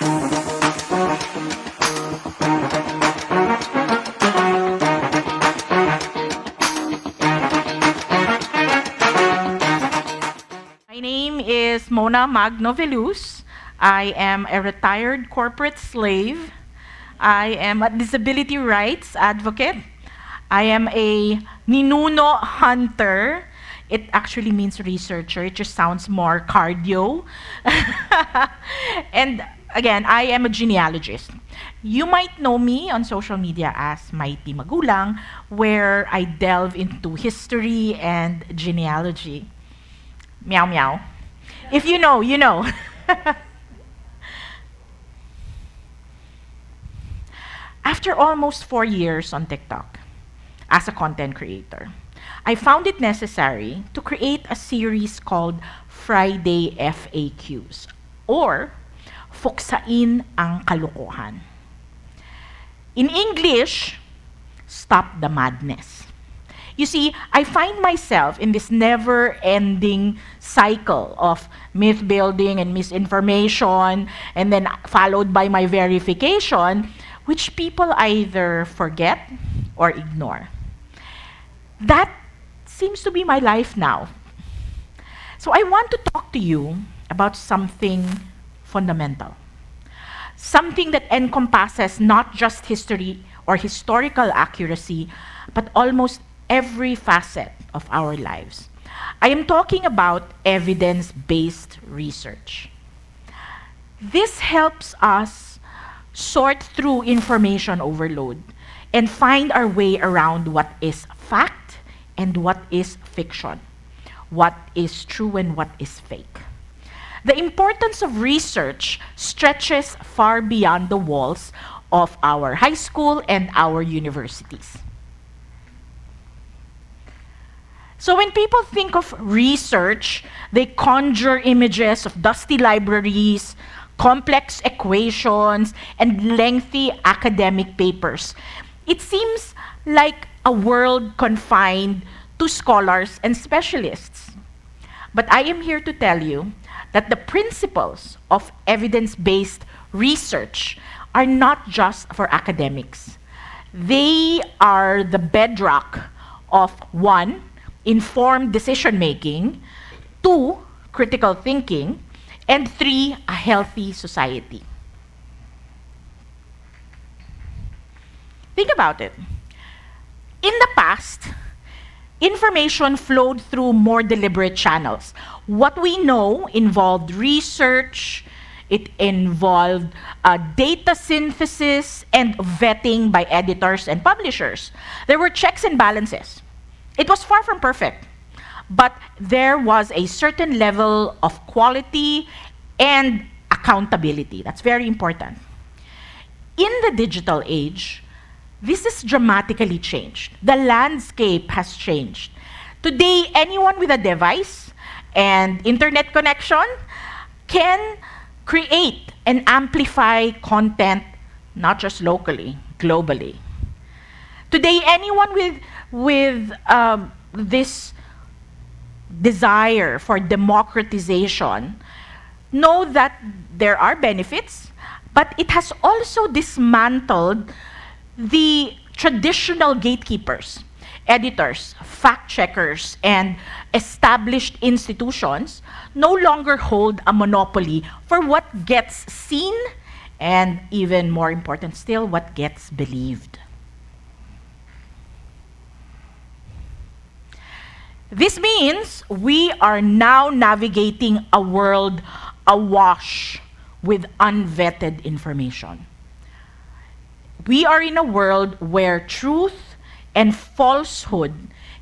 My name is Magno-Veluz. I am a retired corporate slave. I am a disability rights advocate. I am a ninuno hunter. It actually means researcher. It just sounds more cardio. And again, I am a genealogist. You might know me on social media as Mighty Magulang, where I delve into history and genealogy. Meow meow. If you know, you know. After almost 4 years on TikTok as a content creator, I found it necessary to create a series called Friday FAQs, or Fuksain ang Kalokohan. In English, Stop the Madness. You see, I find myself in this never-ending cycle of myth-building and misinformation, and then followed by my verification, which people either forget or ignore. That seems to be my life now. So I want to talk to you about something fundamental. Something that encompasses not just history or historical accuracy, but almost every facet of our lives. I am talking about evidence-based research. This helps us sort through information overload and find our way around what is fact and what is fiction, what is true and what is fake. The importance of research stretches far beyond the walls of our high school and our universities. So when people think of research, they conjure images of dusty libraries, complex equations, and lengthy academic papers. It seems like a world confined to scholars and specialists. But I am here to tell you that the principles of evidence-based research are not just for academics. They are the bedrock of 1, informed decision-making, 2, critical thinking, and 3, a healthy society. Think about it. In the past, information flowed through more deliberate channels. What we know involved research, it involved data synthesis and vetting by editors and publishers. There were checks and balances. It was far from perfect, but there was a certain level of quality and accountability. That's very important. In the digital age, this is dramatically changed. The landscape has changed. Today, anyone with a device and internet connection can create and amplify content, not just locally, globally. Today, anyone with this desire for democratization know that there are benefits, but it has also dismantled the traditional gatekeepers, editors, fact-checkers, and established institutions no longer hold a monopoly for what gets seen and, even more important still, what gets believed. This means we are now navigating a world awash with unvetted information. We are in a world where truth and falsehood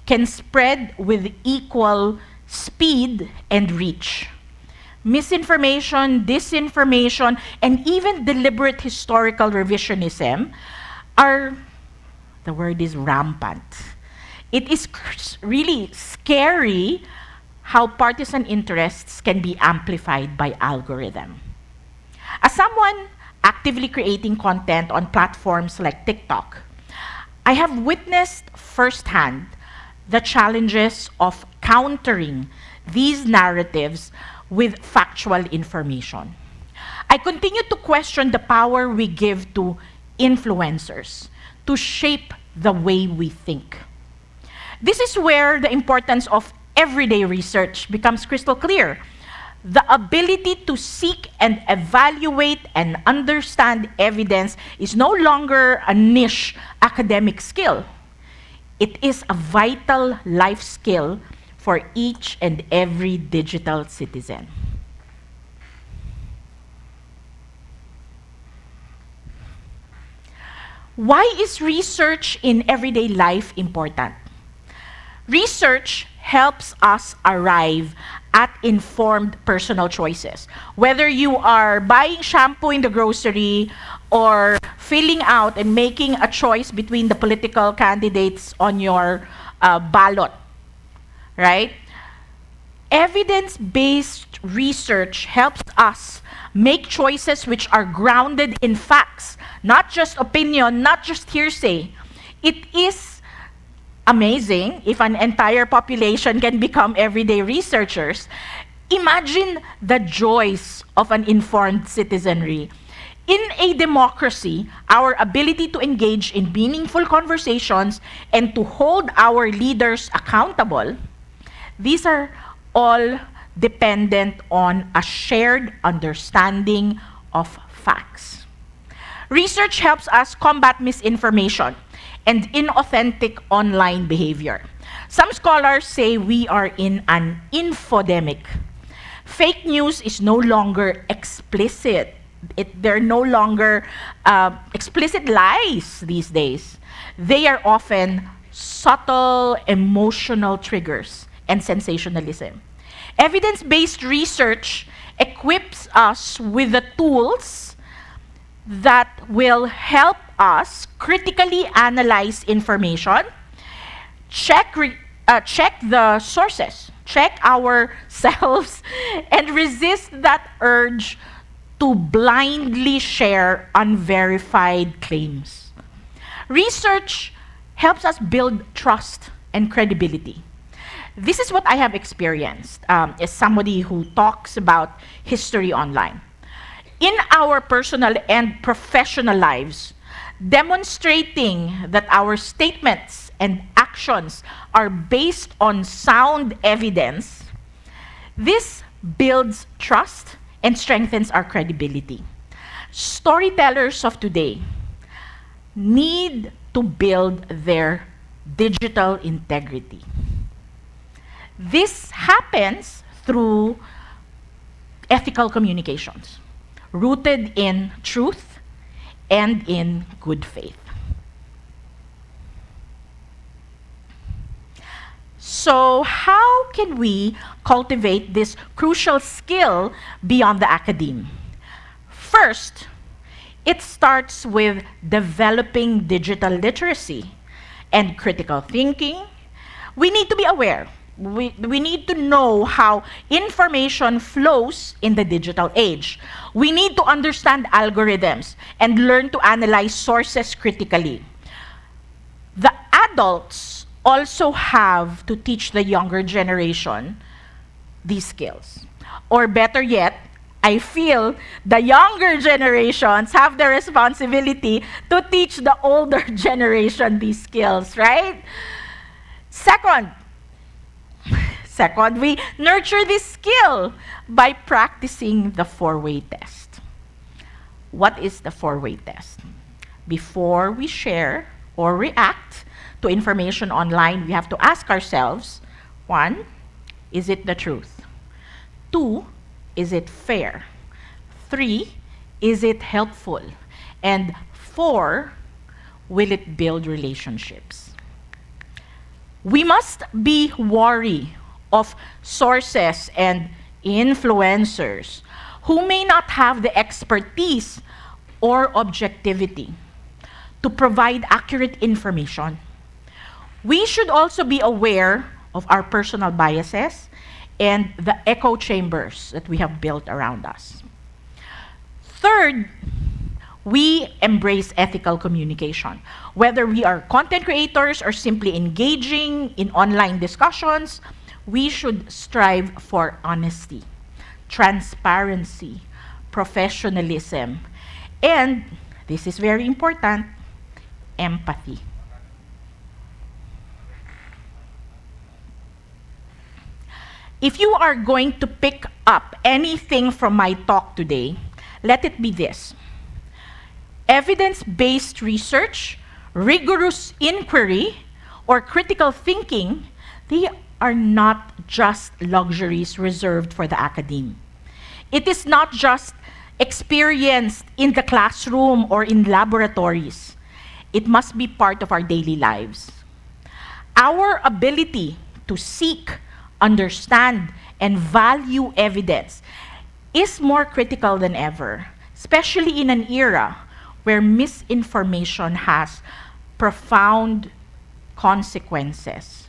can spread with equal speed and reach. Misinformation, disinformation, and even deliberate historical revisionism are, the word is rampant. It is really scary how partisan interests can be amplified by algorithm. As someone actively creating content on platforms like TikTok, I have witnessed firsthand the challenges of countering these narratives with factual information. I continue to question the power we give to influencers to shape the way we think. This is where the importance of everyday research becomes crystal clear. The ability to seek and evaluate and understand evidence is no longer a niche academic skill. It is a vital life skill for each and every digital citizen. Why is research in everyday life important? Research helps us arrive at informed personal choices. Whether you are buying shampoo in the grocery or filling out and making a choice between the political candidates on your ballot, right? Evidence-based research helps us make choices which are grounded in facts, not just opinion, not just hearsay. It is amazing if an entire population can become everyday researchers. Imagine the joys of an informed citizenry. In a democracy, our ability to engage in meaningful conversations and to hold our leaders accountable, these are all dependent on a shared understanding of facts. Research helps us combat misinformation and inauthentic online behavior. Some scholars say we are in an infodemic. Fake news is no longer explicit. They're no longer explicit lies these days. They are often subtle emotional triggers and sensationalism. Evidence-based research equips us with the tools that will help us critically analyze information, check the sources, check ourselves, and resist that urge to blindly share unverified claims. Research helps us build trust and credibility. This is what I have experienced as somebody who talks about history online. In our personal and professional lives, demonstrating that our statements and actions are based on sound evidence, this builds trust and strengthens our credibility. Storytellers of today need to build their digital integrity. This happens through ethical communications, rooted in truth and in good faith. So how can we cultivate this crucial skill beyond the academe? First, it starts with developing digital literacy and critical thinking. We need to be aware. We need to know how information flows in the digital age. We need to understand algorithms and learn to analyze sources critically. The adults also have to teach the younger generation these skills. Or better yet, I feel the younger generations have the responsibility to teach the older generation these skills, right? Second, we nurture this skill by practicing the four-way test. What is the four-way test? Before we share or react to information online, we have to ask ourselves, 1, is it the truth? 2, is it fair? 3, is it helpful? And 4, will it build relationships? We must be wary of sources and influencers who may not have the expertise or objectivity to provide accurate information. We should also be aware of our personal biases and the echo chambers that we have built around us. Third, we embrace ethical communication. Whether we are content creators or simply engaging in online discussions, we should strive for honesty, transparency, professionalism, and, this is very important, empathy. If you are going to pick up anything from my talk today, let it be this. Evidence-based research, rigorous inquiry, or critical thinking, they are not just luxuries reserved for the academe. It is not just experienced in the classroom or in laboratories. It must be part of our daily lives. Our ability to seek, understand, and value evidence is more critical than ever, especially in an era where misinformation has profound consequences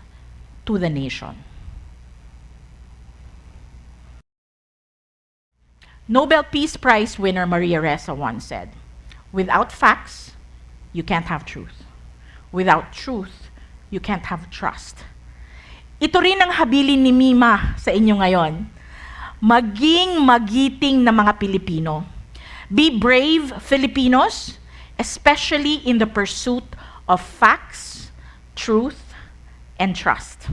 to the nation. Nobel Peace Prize winner Maria Ressa once said, "Without facts, you can't have truth. Without truth, you can't have trust." Ito rin ang habilin ni Mima sa inyo ngayon. Maging magiting na mga Pilipino. Be brave Filipinos, especially in the pursuit of facts, truth, and trust.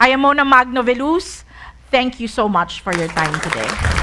I am Magno-Veluz. Thank you so much for your time today.